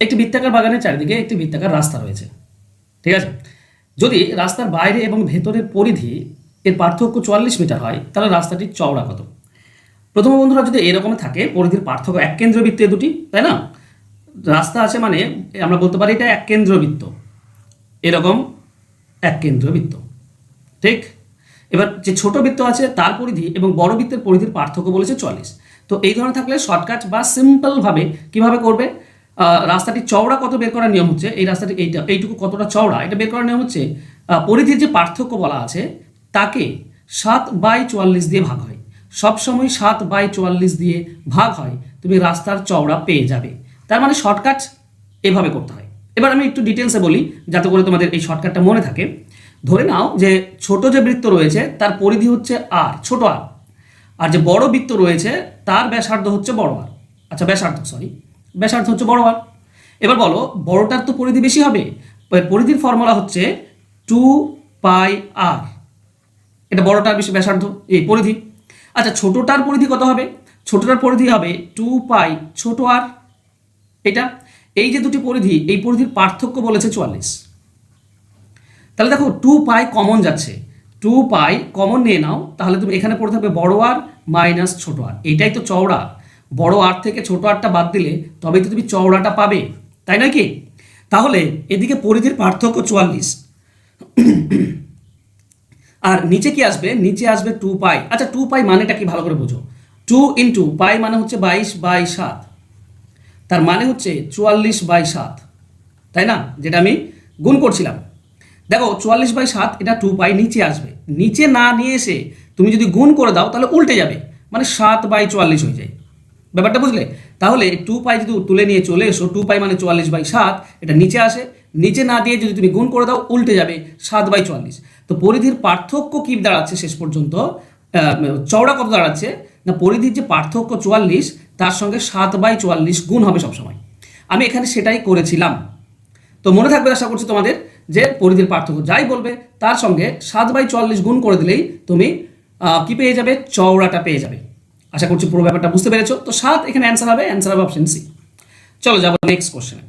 একটি বৃত্তাকার বাগানের চারিদিকে একটি বৃত্তাকার রাস্তা রয়েছে, ঠিক আছে। যদি রাস্তার বাইরে এবং ভেতরের পরিধি এর পার্থক্য 44 মিটার হয়, তাহলে রাস্তাটির চওড়া কত? প্রথম বন্ধুরা, যদি এরকম থাকে পরিধির পার্থক্য এক কেন্দ্রবৃত্ত দুটি, তাই না? রাস্তা আছে মানে আমরা বলতে পারি এটা এক কেন্দ্রবৃত্ত, এরকম এক কেন্দ্রবৃত্ত, ঠিক। এবার যে ছোট বৃত্ত আছে তার পরিধি এবং বড় বৃত্তের পরিধির পার্থক্য বলেছে 44। তো এই ধরনের থাকলে শর্টকাট বা সিম্পলভাবে কিভাবে করবে, রাস্তাটি চওড়া কত বের করার নিয়ম হচ্ছে, এই রাস্তাটি এইটুকু কতটা চওড়া এটা বের করার নিয়ম হচ্ছে পরিধির যে পার্থক্য বলা আছে তাকে 7/44 দিয়ে ভাগ হয়। সবসময় 7/44 দিয়ে ভাগ হয়, তুমি রাস্তার চওড়া পেয়ে যাবে। তার মানে শর্টকাট এভাবে করতে হয়। এবার আমি একটু ডিটেলসে বলি যাতে করে তোমাদের এই শর্টকাটটা মনে থাকে। ধরে নাও যে ছোট যে বৃত্ত রয়েছে তার পরিধি হচ্ছে আর, ছোট আর, আর যে বড় বৃত্ত রয়েছে তার ব্যাসার্ধ হচ্ছে বড় আর। আচ্ছা, ব্যাসার্ধ হচ্ছে বড় আর। এবার বলো, বড়টার তো পরিধি বেশি হবে, পরিধির ফর্মুলা হচ্ছে 2πr, এটা বড়টার বেশি ব্যাসার্ধ, এই পরিধি। আচ্ছা, ছোটটার পরিধি কত হবে? ছোটটার পরিধি হবে 2π ছোট আর, এটা। এই যে দুটি পরিধি, এই পরিধির পার্থক্য বলেছে 44। তাহলে দেখো 2π কমন যাচ্ছে, 2π কমন নিয়ে নাও, তাহলে তুমি এখানে পড়ে থাকবে বড় আর মাইনাস ছোট আর। এটাই তো চওড়া, বড় আর থেকে ছোট আরটা বাদ দিলে তবেই তো তুমি চওড়াটা পাবে, তাই নয় কি? তাহলে এদিকে পরিধির পার্থক্য 44, আর নিচে কি আসবে? নিচে আসবে 2π। আচ্ছা, 2π মানেটা কি ভালো করে বোঝো। 2 ইন্টু পাই মানে হচ্ছে 22/7, তার মানে হচ্ছে 44/7, তাই না? যেটা আমি গুণ করছিলাম। দেখো 44/7 এটা 2π নিচে আসবে, নিচে না নিয়ে এসে তুমি যদি গুণ করে দাও তাহলে উল্টে যাবে, মানে 7/44 হয়ে যায়। ব্যাপারটা বুঝলে? তাহলে 2π যদি তুলে নিয়ে চলে এসো, 2π মানে 44/7, এটা নিচে আসে, নিচে না দিয়ে যদি তুমি গুণ করে দাও উল্টে যাবে 7/44। তো পরিধির পার্থক্য কি দাঁড়াচ্ছে শেষ পর্যন্ত? চওড়া কত দাঁড়াচ্ছে না, পরিধির যে পার্থক্য 44 তার সঙ্গে 7/44 গুণ হবে সবসময়। আমি এখানে সেটাই করেছিলাম। তো মনে থাকবে আশা করছি তোমাদের, যে পরিধির পার্থক্য যাই বলবে তার সঙ্গে 7/44 গুণ করে দিলেই তুমি কি পেয়ে যাবে? চওড়াটা পেয়ে যাবে। আশা করছি পুরো ব্যাপারটা বুঝতে পেরেছো। তো 7 এখানে অ্যান্সার হবে অপশন সি। চলো যাবো নেক্সট কোশ্চেনে।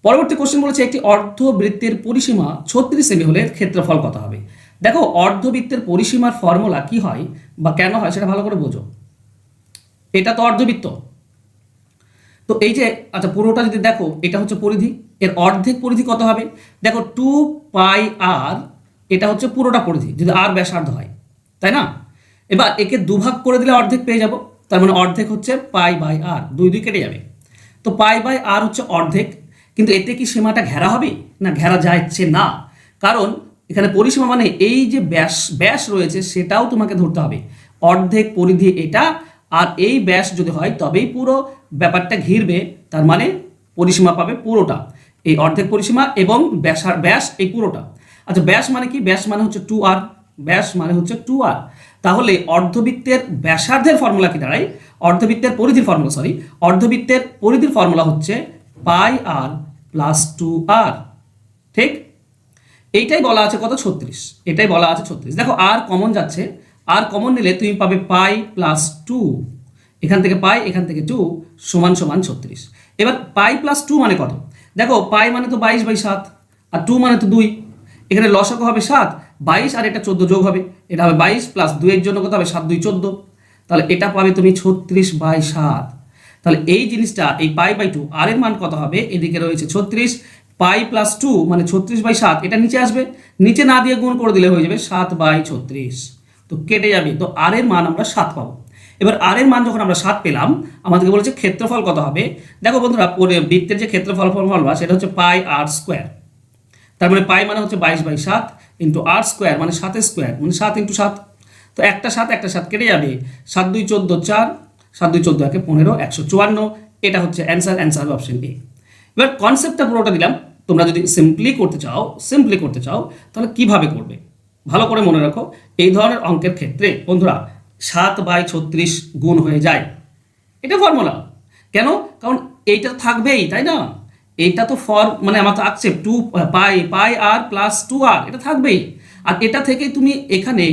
পরবর্তী কোশ্চেন বলেছে একটি অর্ধবৃত্তের পরিসীমা 36 সেমি হলে ক্ষেত্রফল কত হবে? দেখো, অর্ধবৃত্তের পরিসীমার ফর্মুলা কি হয় বা কেন হয় সেটা ভালো করে বোঝো। এটা তো অর্ধবৃত্ত, তো এই যে, আচ্ছা পুরোটা যদি দেখো, এটা হচ্ছে পরিধি, এর অর্ধেক পরিধি কত হবে? দেখো 2πr, এটা হচ্ছে পুরোটা পরিধি যদি আর ব্যাসার্ধ হয়, তাই না? এবার একে দুভাগ করে দিলে অর্ধেক পেয়ে যাব, তার মানে অর্ধেক হচ্ছে π/r, 2 কেটে যাবে। তো π/r হচ্ছে অর্ধেক, কিন্তু এতে কি সীমাটা ঘেরা হবে? না, ঘেরা যাচ্ছে না, কারণ এখানে পরিসীমা মানে এই যে ব্যাস রয়েছে সেটাও তোমাকে ধরতে হবে। অর্ধেক পরিধি এটা, আর এই ব্যাস যদি হয় তবেই পুরো ব্যাপারটা ঘিরবে, তার মানে পরিসীমা পাবে পুরোটা, এই অর্ধেক পরিসীমা এবং ব্যাস এই পুরোটা। আচ্ছা, ব্যাস মানে কি? ব্যাস মানে হচ্ছে 2r, ব্যাস মানে হচ্ছে 2r। তাহলে অর্ধবৃত্তের ব্যাসার্ধের ফর্মুলা কি দাঁড়ায়? অর্ধবৃত্তের পরিধির ফর্মুলা, অর্ধবৃত্তের পরিধির ফর্মুলা হচ্ছে πr + 2r, ঠিক। এইটাই বলা আছে কত? 36, এটাই বলা আছে 36। দেখো আর কমন যাচ্ছে, আর কমন নিলে তুমি পাবে π + 2, এখান থেকে পাই, এখান থেকে 2 সমান 36। এবার π + 2 মানে কত? দেখো π মানে তো 22/7, আর 2 মানে তো 2, এখানে লসাগু হবে 7, 22 আর এটা 14 যোগ হবে, এটা হবে 22 + 2 এর জন্য কত হবে? 7 2 14, তাহলে এটা পাবে তুমি 36/7। তাহলে এই জিনিসটা, এই π/2, আর এর মান কত হবে? এদিকে রয়েছে 36, π + 2 মানে 36/7, এটা নিচে আসবে, নিচে না দিয়ে গুণ করে দিলে হয়ে যাবে 7/36, তো কেটে যাবে। তো আর এর মান আমরা 7 পাবো। এবার আর এর মান যখন আমরা 7 পেলাম, আমাদেরকে বলেছে ক্ষেত্রফল কত হবে। দেখো বন্ধুরা, বৃত্তের যে ক্ষেত্রফল ফর্মুলা সেটা হচ্ছে πr², তার মানে π মানে হচ্ছে 22/7 ইন্টু r² মানে 7² মানে 7 × 7, তো একটা 7 কেটে যাবে, 7 2 14 4, 7 2 14 1 15 154, এটা হচ্ছে অ্যান্সার হবে অপশন এ। এবার কনসেপ্টটা পুরোটা দিলাম, তোমরা যদি সিম্পলি করতে চাও তাহলে কিভাবে করবে ভালো করে মনে রাখো। এই ধরনের অঙ্কের ক্ষেত্রে বন্ধুরা 7/36 গুণ হয়ে যায়, এটা ফর্মুলা। কেন? কারণ এইটা থাকবেই, তাই না? এইটা তো মানে আমার তো আসছে 2πr + 2r, এটা থাকবেই। আর এটা থেকে তুমি এখানে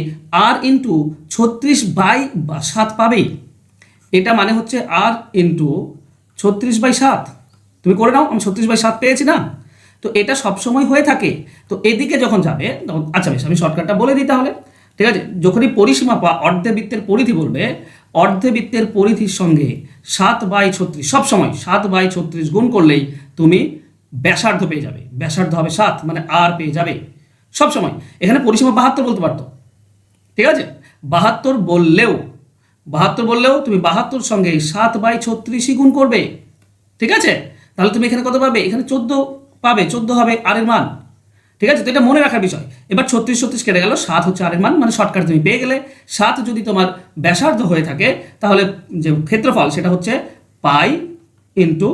r × 36/7 পাবেই, এটা মানে হচ্ছে r × 36/7, তুমি করে নাও, আমি 36/7 পেয়েছি না? তো এটা সবসময় হয়ে থাকে। তো এদিকে যখন যাবে তখন, আচ্ছা বেশ, আমি শর্টকাটটা বলে দিই তাহলে, ঠিক আছে? যখনই পরিসীমা বা অর্ধবৃত্তের পরিধি বলবে, অর্ধবৃত্তের পরিধির সঙ্গে 7/36, সবসময় 7/36 গুণ করলেই তুমি ব্যাসার্ধ পেয়ে যাবে। ব্যাসার্ধ হবে 7, মানে আর পেয়ে যাবে সবসময়। এখানে পরিসীমা 72 বলতে পারতো, ঠিক আছে? 72 বললেও তুমি 72 সঙ্গে 7/36 গুণ করবে, ঠিক আছে? তাহলে তুমি এখানে কত পাবে? এখানে 14 পাবে, 14 হবে আর এর মান, ঠিক আছে? তো এটা মনে রাখার বিষয়। এবার 36 কেটে গেল, 7 হচ্ছে আর এর মান, মানে শর্টকাট তুমি পেয়ে গেলে। 7 যদি তোমার ব্যাসার্ধ হয়ে থাকে তাহলে যে ক্ষেত্রফল সেটা হচ্ছে পাই ইন্টু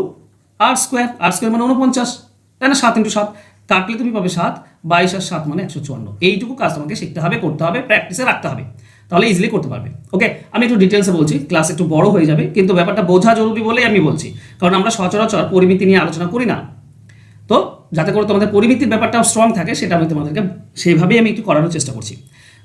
আর স্কোয়ার। আর স্কোয়ার মানে 49, তাই না? 7 × 7 কাটলে তুমি পাবে 7, 22 আর 7 মানে 154। এইটুকু কাজ তোমাকে শিখতে হবে, করতে হবে, প্র্যাকটিসে রাখতে হবে, তাহলে ইজিলি করতে পারবে। ওকে, আমি একটু ডিটেলসে বলছি, ক্লাস একটু বড় হয়ে যাবে, কিন্তু ব্যাপারটা বোঝা জরুরি বলেই আমি বলছি, কারণ আমরা সচরাচর পরিমিতি নিয়ে আলোচনা করি না। তো যাতে করে তোমাদের পরিমিতির ব্যাপারটাও স্ট্রং থাকে, সেটা আমি তোমাদেরকে সেইভাবেই আমি একটু করানোর চেষ্টা করছি।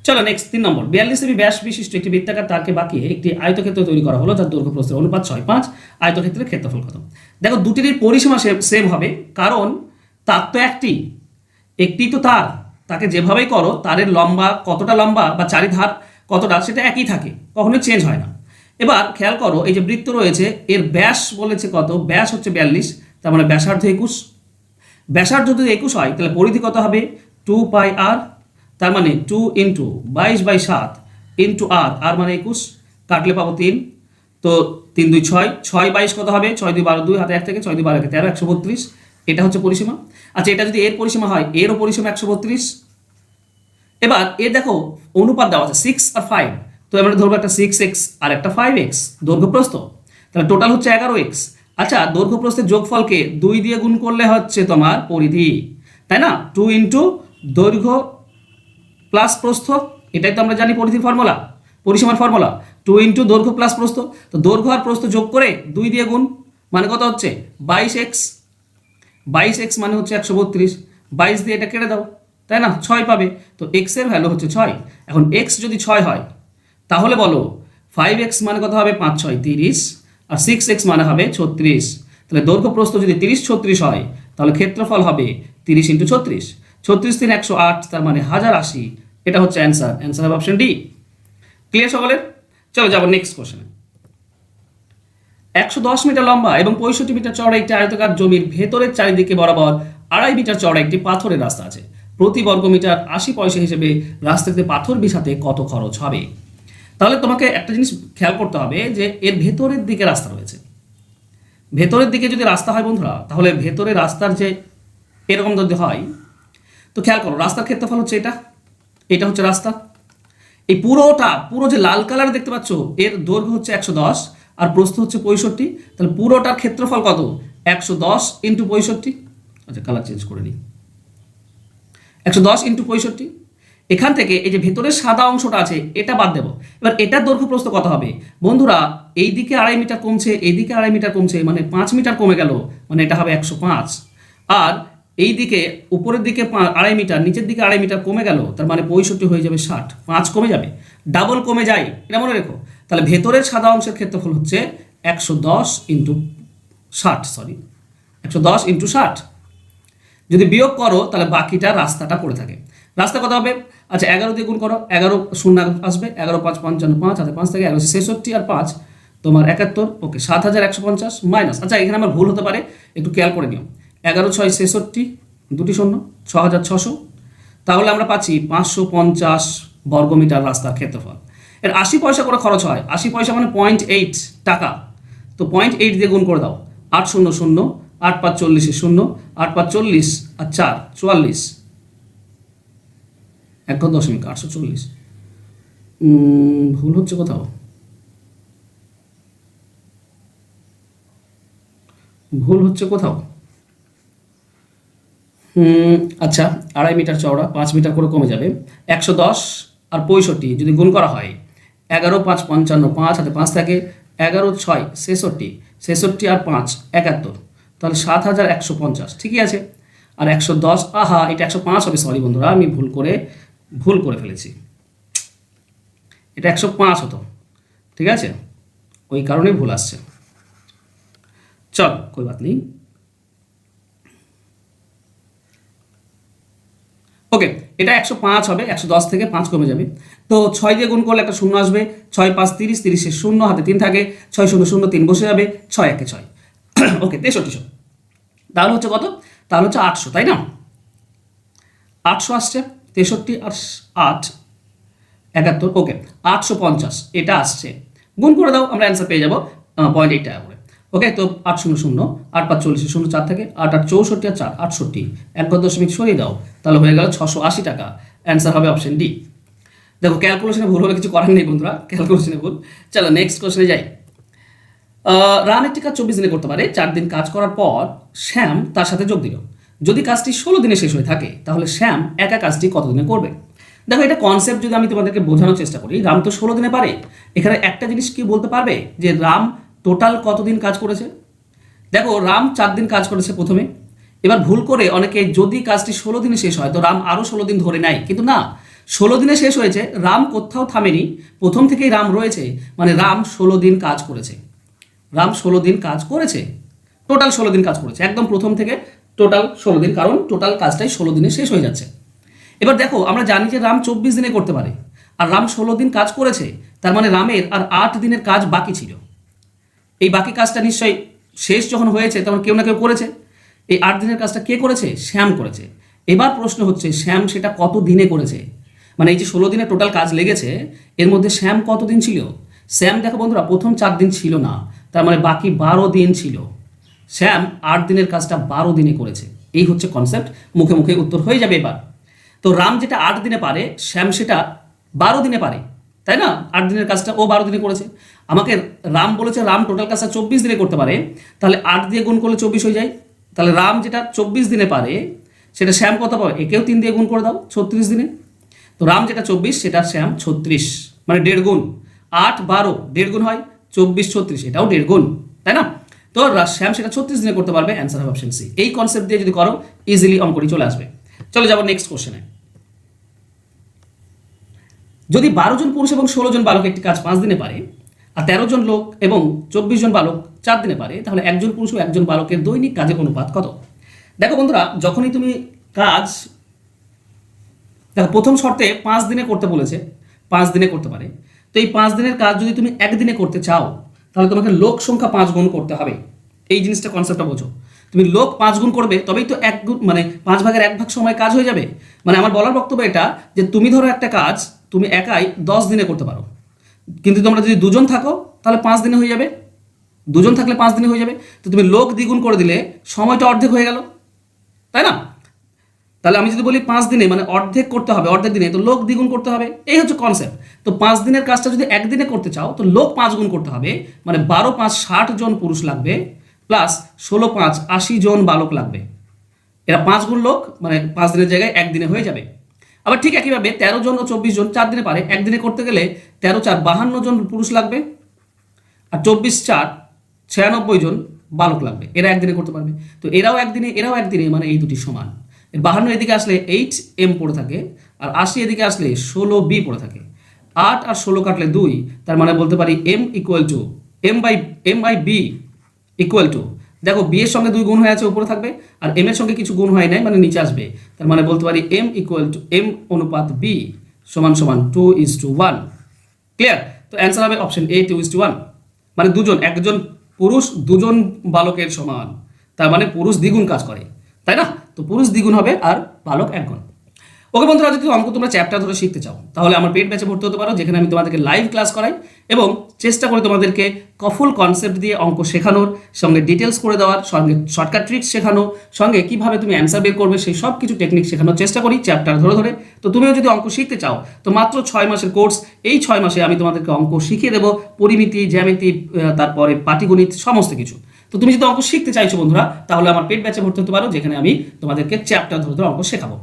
চলো নেক্সট 3 নম্বর। 42 সেমি ব্যাস বিশিষ্ট একটি বৃত্তাকার তারকে বাঁকিয়ে একটি আয়তক্ষেত্র তৈরি করা হলো, যার দৈর্ঘ্য প্রস্থের অনুপাত 6:5। আয়তক্ষেত্রের ক্ষেত্রফল কত? দেখো, দুটিরই পরিসীমা সেম হবে, কারণ তার তো একটি তো তাকে যেভাবেই করো, তারের লম্বা কতটা লম্বা বা চারিধার কতটা, সেটা একই থাকে, কখনোই চেঞ্জ হয় না। এবার খেয়াল করো, এই যে বৃত্ত রয়েছে, এর ব্যাস বলেছে কত? ব্যাস হচ্ছে 42, তার মানে ব্যাসার্ধ 21। ব্যাসার্ধ যদি 21 হয় তাহলে পরিধি কত হবে? 2πr, তার মানে 2 × 22/7 ইন্টু আর মানে 21, কাটলে পাবো 3। তো 3 2 6, 6 22 কত হবে? 6 2 12, 2 হাতে 1 থেকে 6 2 12 13, 132। এটা হচ্ছে পরিসীমা। আচ্ছা, এটা যদি এর পরিসীমা হয়, এরও পরিসীমা 132। এবার এর দেখো অনুপাত দেওয়া আছে 6 আর 5, তো আমরা ধরবো একটা 6x আর একটা 5x দৈর্ঘ্য প্রস্থ, তাহলে টোটাল হচ্ছে 11x। আচ্ছা, দৈর্ঘ্য প্রস্থের যোগফলকে 2 দিয়ে গুণ করলে হচ্ছে তোমার পরিধি, তাই না? 2 × দৈর্ঘ্য প্লাস প্রস্থ, এটাই তো আমরা জানি পরিধির ফর্মুলা, পরিসীমার ফর্মুলা। 2 × দৈর্ঘ্য প্লাস প্রস্থ, তো দৈর্ঘ্য আর প্রস্থ যোগ করে 2 দিয়ে গুণ, মানে কত হচ্ছে? 22x। 22x মানে হচ্ছে 132, 22 দিয়ে এটা কেটে দাও, তাই না? 6 পাবে। তো x এর ভ্যালু হচ্ছে 6। এখন x যদি 6 হয় তাহলে বলো 5x মানে কত হবে? 5 6 30, আর 6x মানে হবে 36। তাহলে দৈর্ঘ্য প্রস্থ যদি 30 36 হয় তাহলে ক্ষেত্রফল হবে 30 × 36। 36 3 108, তার মানে 1080। এটা হচ্ছে অ্যান্সার। অ্যান্সার হবে অপশন ডি। ক্লিয়ার সকলের? চলো যাবো নেক্সট কোশ্চেনে। 110 মিটার লম্বা এবং 65 মিটার চওড়া একটি আয়তাকার জমির ভেতরের চারিদিকে বরাবর 2.5 মিটার চওড়া একটি পাথরের রাস্তা আছে। প্রতি বর্গমিটার 80 পয়সা হিসেবে রাস্তাতে পাথর বিছাতে কত খরচ হবে? তাহলে তোমাকে একটা জিনিস খেয়াল করতে হবে যে এর ভেতরের দিকে রাস্তা রয়েছে। ভেতরের দিকে যদি রাস্তা হয় বন্ধুরা, তাহলে ভেতরে রাস্তার যে এরকম যদি হয়, তো খেয়াল করো, রাস্তার ক্ষেত্রফল হচ্ছে এটা হচ্ছে রাস্তা। এই পুরো যে লাল কালার দেখতে পাচ্ছ, এর দৈর্ঘ্য হচ্ছে 110 আর প্রস্থ হচ্ছে 65। তাহলে পুরোটার ক্ষেত্রফল কত? 110 × 65। আচ্ছা, কালার চেঞ্জ করে নিই। 110 × 65। এখান থেকে এই যে ভেতরের সাদা অংশটা আছে এটা বাদ দেবো। এবার এটার দৈর্ঘ্য প্রস্থ কত হবে বন্ধুরা? এই দিকে 2.5 মিটার কমছে, এইদিকে 2.5 মিটার কমছে, মানে 5 মিটার কমে গেল, মানে এটা হবে 105। আর এই দিকে উপরের দিকে 2.5 মিটার, নিচের দিকে 2.5 মিটার কমে গেল, তার মানে 65 হয়ে যাবে 60। 5 কমে যাবে, ডাবল কমে যায়, এটা মনে রেখো। তাহলে ভেতরের সাদা অংশের ক্ষেত্রফল হচ্ছে 110 × 60, সরি 110 × 60। যদি বিয়োগ করো তাহলে বাকিটা রাস্তাটা পড়ে থাকে। রাস্তা কত হবে? আচ্ছা, 11 দিয়ে গুণ করো, 11 শূন্য আসবে, 11 5 55, 5 হাতে 5 থেকে 11 66 আর 5 তোমার 71। ওকে, 7150 মাইনাস, আচ্ছা এখানে আমার ভুল হতে পারে, একটু খেয়াল করে নিও। 11 6 66, দুটি শূন্য, 6600। তাহলে আমরা পাচ্ছি 550 বর্গমিটার রাস্তার ক্ষেত্রফল। এর 80 পয়সা করে খরচ হয়। 80 পয়সা মানে 0.8 টাকা। তো 0.8 দিয়ে গুণ করে দাও, 8 0 0, 8 5 40 0, 8 5 40 আর 4 44, 1.840। ভুল হচ্ছে কোথাও, আচ্ছা, 2.5 মিটার চওড়া, 5 মিটার করে কমে যাবে। 110 আর 65 যদি গুণ করা হয়, 11 5 55, 5 হাতে 5 থাকে, 11 6 66, 66 আর 5 71, তাহলে 7150। ঠিকই আছে। আর 110, আহা এটা 105 হবে, সরি বন্ধুরা, আমি ভুল করে ফেলেছি, এটা 105 হতো, ঠিক আছে, ওই কারণেই ভুল আসছে। চল, কোই বাত নেই। ওকে, এটা 105 হবে, 110 থেকে 5 কমে যাবে। তো 6 দিয়ে গুণ করলে একটা শূন্য আসবে, 6 5 30, 30 শূন্য, হাতে 3 থাকে, 6 0 0 3 বসে যাবে, 6 1 6। ওকে, 6300। তাহলে হচ্ছে কত? তাহলে হচ্ছে 800, তাই না? 800 আসছে, 63 আর 8 71। ওকে, 850 এটা আসছে, গুণ করে দাও, আমরা অ্যান্সার পেয়ে যাবো 0.8 টাকা করে। ওকে, তো 8 0 0, 8 5 40, 0 4 থাকে, 8 8 64 আর 4 68, 1 সরিয়ে দাও, তাহলে হয়ে গেল 680 টাকা। অ্যান্সার হবে অপশন ডি। দেখো ক্যালকুলেশনে ভুল হলে কিছু করার নেই বন্ধুরা, ক্যালকুলেশনে ভুল। চলো নেক্সট কোশ্চেনে যাই। রাম একটি কাজ 24 দিনে করতে পারে। 4 দিন কাজ করার পর শ্যাম তার সাথে যোগ দিল। যদি কাজটি 16 দিনে শেষ হয়ে থাকে, তাহলে শ্যাম একা কাজটি কত দিনে করবে? দেখো এটা কনসেপ্ট যদি আমি তোমাদেরকে বোঝানোর চেষ্টা করি, রাম তো 16 দিনে পারে। এখানে একটা জিনিস কি বলতে পারবে যে রাম টোটাল কতদিন কাজ করেছে? দেখো রাম 4 দিন কাজ করেছে প্রথমে। এবার ভুল করে অনেকে যদি কাজটি 16 দিনে শেষ হয় তো রাম আরও 16 দিন ধরে নেয়, কিন্তু না, 16 দিনে শেষ হয়েছে, রাম কোথাও থামেনি, প্রথম থেকেই রাম রয়েছে, মানে রাম 16 দিন কাজ করেছে। রাম 16 দিন কাজ করেছে, টোটাল 16 দিন কাজ করেছে, একদম প্রথম থেকে টোটাল 16 দিন, কারণ টোটাল কাজটাই 16 দিনে শেষ হয়ে যাচ্ছে। এবার দেখো আমরা জানি যে রাম 24 দিনে করতে পারে, আর রাম 16 দিন কাজ করেছে, তার মানে রামের আর 8 দিনের কাজ বাকি ছিল। এই বাকি কাজটা নিশ্চয়ই শেষ যখন হয়েছে তখন কেউ না কেউ করেছে। এই 8 দিনের কাজটা কে করেছে? শ্যাম করেছে। এবার প্রশ্ন হচ্ছে শ্যাম সেটা কত দিনে করেছে? মানে এই যে 16 দিনে টোটাল কাজ লেগেছে, এর মধ্যে শ্যাম কত দিন ছিল? শ্যাম দেখো বন্ধুরা প্রথম 4 দিন ছিল না, তার মানে বাকি 12 দিন ছিল। শ্যাম 8 দিনের কাজটা 12 দিনে করেছে। এই হচ্ছে কনসেপ্ট, মুখে মুখে উত্তর হয়ে যাবে এবার। তো রাম যেটা 8 দিনে পারে, শ্যাম সেটা 12 দিনে পারে, তাই না? 8 দিনের কাজটা ও 12 দিনে করেছে। আমাকে রাম বলেছে রাম টোটাল কাজটা 24 দিনে করতে পারে, তাহলে 8 দিয়ে গুণ করলে 24 হয়ে যায়। তাহলে রাম যেটা 24 দিনে পারে সেটা শ্যাম কত পাবে? একেও 3 দিয়ে গুণ করে দাও, 36 দিনে। তো রাম যেটা 24 সেটা শ্যাম 36, মানে 1.5 গুণ। 8 12 1.5 গুণ হয়, 24 36 এটাও 1.5 গুণ, তাই না? তো শ্যাম সেটা 36 দিনে করতে পারবে, অ্যান্সার হবে অপশন সি। এই কনসেপ্ট দিয়ে যদি করো ইজিলি অঙ্কটি চলে আসবে। চলে যাবো নেক্সট কোশ্চেনে। যদি 12 জন পুরুষ এবং 16 জন বালক একটি কাজ 5 দিনে পারে, আর 13 জন লোক এবং 24 জন বালক 4 দিনে পারে, তাহলে একজন পুরুষ ও একজন বালকের দৈনিক কাজের অনুপাত কত? দেখো বন্ধুরা, যখনই তুমি কাজ, দেখো প্রথম শর্তে 5 দিনে করতে বলেছে, 5 দিনে করতে পারে। তো এই 5 দিনের কাজ যদি তুমি একদিনে করতে চাও, তাহলে তোমাকে লোক সংখ্যা 5 গুণ করতে হবে। এই জিনিসটা কনসেপ্টটা বোঝো। তুমি লোক 5 গুণ করবে, তবেই তো 1 গুণ, মানে 5 ভাগের 1 ভাগ সময় কাজ হয়ে যাবে। মানে আমার বলার বক্তব্য এটা যে তুমি ধরো একটা কাজ তুমি একাই 10 দিনে করতে পারো, কিন্তু তোমরা যদি দুজন থাকো তাহলে 5 দিনে হয়ে যাবে। দুজন থাকলে 5 দিনে হয়ে যাবে। তো তুমি লোক দ্বিগুণ করে দিলে সময়টা অর্ধেক হয়ে গেল, তাই না? তাহলে আমি যদি বলি 5 দিনে, মানে অর্ধেক করতে হবে, অর্ধেক দিনে, তো লোক দ্বিগুণ করতে হবে। এই হচ্ছে কনসেপ্ট। তো 5 দিনের কাজটা যদি একদিনে করতে চাও তো লোক 5 গুণ করতে হবে, মানে 12 5 60 জন পুরুষ লাগবে, প্লাস 16 5 80 জন বালক লাগবে। এরা 5 গুণ লোক, মানে 5 দিনের জায়গায় একদিনে হয়ে যাবে। আবার ঠিক একইভাবে 13 জন ও 24 জন 4 দিনে পারে, একদিনে করতে গেলে 13 4 52 জন পুরুষ লাগবে, আর 24 4 96 জন বালক লাগবে। এরা একদিনে করতে পারবে। তো এরাও একদিনে, মানে এই দুটি সমান। 52 এদিকে আসলে 8m পড়ে থাকে, আর 80 এদিকে আসলে 16b পড়ে থাকে। 8 আর 16 কাটলে 2, তার মানে বলতে পারি m equal to m/b equal to, দেখো b এর সঙ্গে 2 গুণ হয়ে আছে উপরে থাকবে, আর m এর সঙ্গে কিছু গুণ হয় নাই, মানে নিচে আসবে। তার মানে বলতে পারি m ইকুয়াল টু m অনুপাত b সমান সমান 2:1। ক্লিয়ার? তো অ্যান্সার হবে অপশন এ 2:1, মানে দুজন, একজন পুরুষ 2 জন বালকের সমান। তার মানে পুরুষ দ্বিগুণ কাজ করে, তাই না? তো পুরুষ দ্বিগুণ হবে আর বালক 1 গুণ। ওকে বন্ধুরা, যদি অঙ্ক তোমরা চ্যাপ্টার ধরে শিখতে চাও তাহলে আমার পেড ব্যাচে ভর্তি হতে পারো, যেখানে আমি তোমাদেরকে লাইভ ক্লাস করাই এবং চেষ্টা করি তোমাদেরকে কফুল কনসেপ্ট দিয়ে অঙ্ক শেখানোর, সঙ্গে ডিটেলস করে দেওয়ার, সঙ্গে শর্টকাট ট্রিক্স শেখানো, সঙ্গে কিভাবে তুমি অ্যান্সার বের করবে সেই সব কিছু টেকনিক শেখানোর চেষ্টা করি চ্যাপ্টার ধরে ধরে। তো তুমিও যদি অঙ্ক শিখতে চাও তো মাত্র 6 মাসের কোর্স, এই 6 মাসে আমি তোমাদেরকে অঙ্ক শিখিয়ে দেবো, পরিমিতি, জ্যামিতি, তারপরে পাটিগণিত, সমস্ত কিছু। তো তুমি যদি অঙ্ক শিখতে চাইছো বন্ধুরা, তাহলে আমার পেড ব্যাচে ভর্তি হতে পারো, যেখানে আমি তোমাদেরকে চ্যাপ্টার ধরে ধরে অঙ্ক শেখাবো।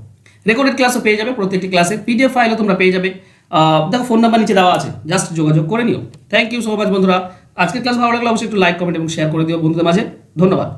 রেকর্ডেড ক্লাসও পেয়ে যাবে, প্রত্যেকটি ক্লাসে পিডিএফ ফাইলও তোমরা পেয়ে যাবে। দেখো ফোন নাম্বার নিচে দেওয়া আছে, জাস্ট যোগাযোগ করে নিও। থ্যাংক ইউ সো মাচ বন্ধুরা। আজকের ক্লাস ভালো লাগলে অবশ্যই একটু লাইক, কমেন্ট এবং শেয়ার করে দিও বন্ধুদের মাঝে। ধন্যবাদ।